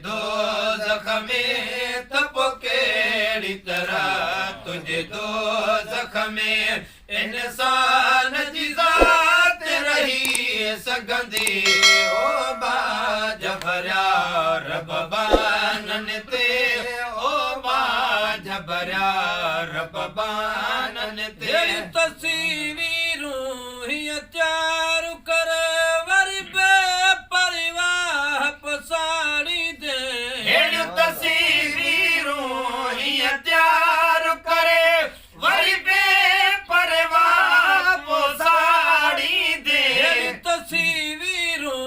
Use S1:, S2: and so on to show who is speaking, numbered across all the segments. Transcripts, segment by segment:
S1: दोज़ख में त पोइ कहिड़ी तरह तुंहिंजे दोज़ख में इंसान जी ज़ात रही सघंदी ओ बाज भरिया रब बाननि ते ओ बाज भरिया रब बाननि ते तस्वीरूं हीअं चार कर वरी बेपरवाह पसाड़ी दे हेड़ियूं तस्वीरूं हीअं तयार करे वरी बेपरवाह पसाड़ी दे तस्वीरूं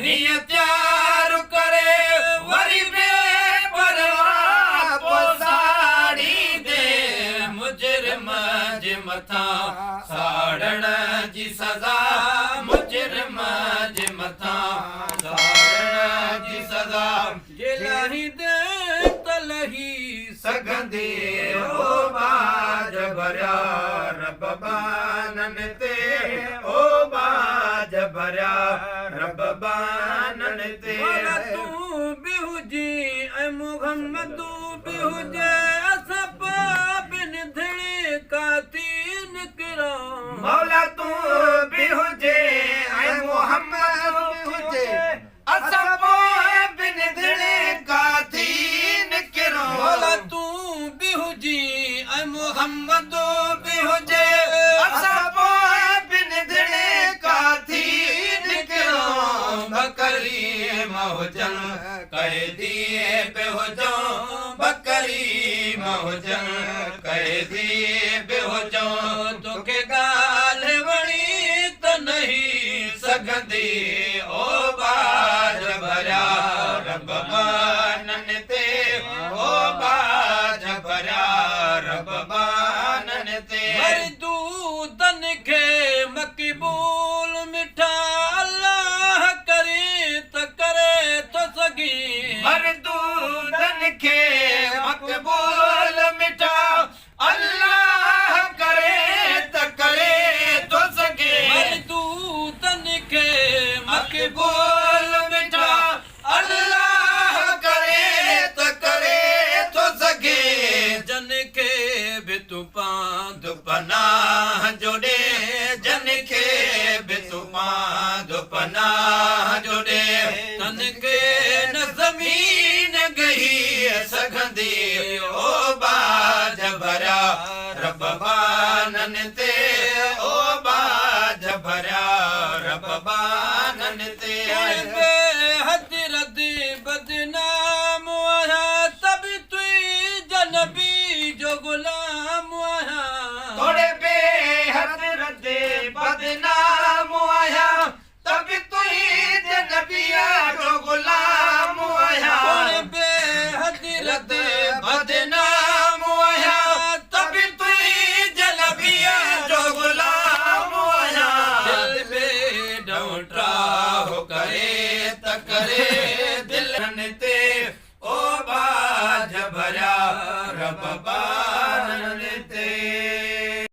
S1: हीअं तयार करे वरी बेपरवाह पसाड़ी दे मुजरिम जे मथां साड़ण जी सज़ा मुजरिम जे मथां साड़ण जी सज़ा जे लही दे त लही सघंदी ओ बाज भरिया रब बाननि ते ओ बाज भरिया रब बाननि ते तूं बि हुजी ऐं मुहम्मदू बि हुजे असब बिन धिड़ी काती निकिरो मौला तूं बि हुजे ऐं मुहम्मद बि हुजे असब बिन धिड़ी काती निकिरो मौला तूं बि हुजी ऐं मुहम्मद बि हुजे असब बिन धिड़ी काती निकिरो बकरी महुजन कैदी बि हुजो बकरी महुजन कैदी बि हुजो तोखे ॻाल्हि वणी त नहीं सघंदी ओ बाज भरिया रब बाननि ते ओ बाज भरिया रब बाननि ते मरदूदनि खे मक़बूल मिठा अल्लाह करे त करे थो सघी मरदूदनि खे मक़बूल मिठा अल्लाह करे त करे थो सघे मरदूदनि खे मक़बूल मिठा अल्लाह करे त करे थो सघे जन खे बि तूं पांधु पनाह जोड़े जन खे बि तूं पांधु पनाह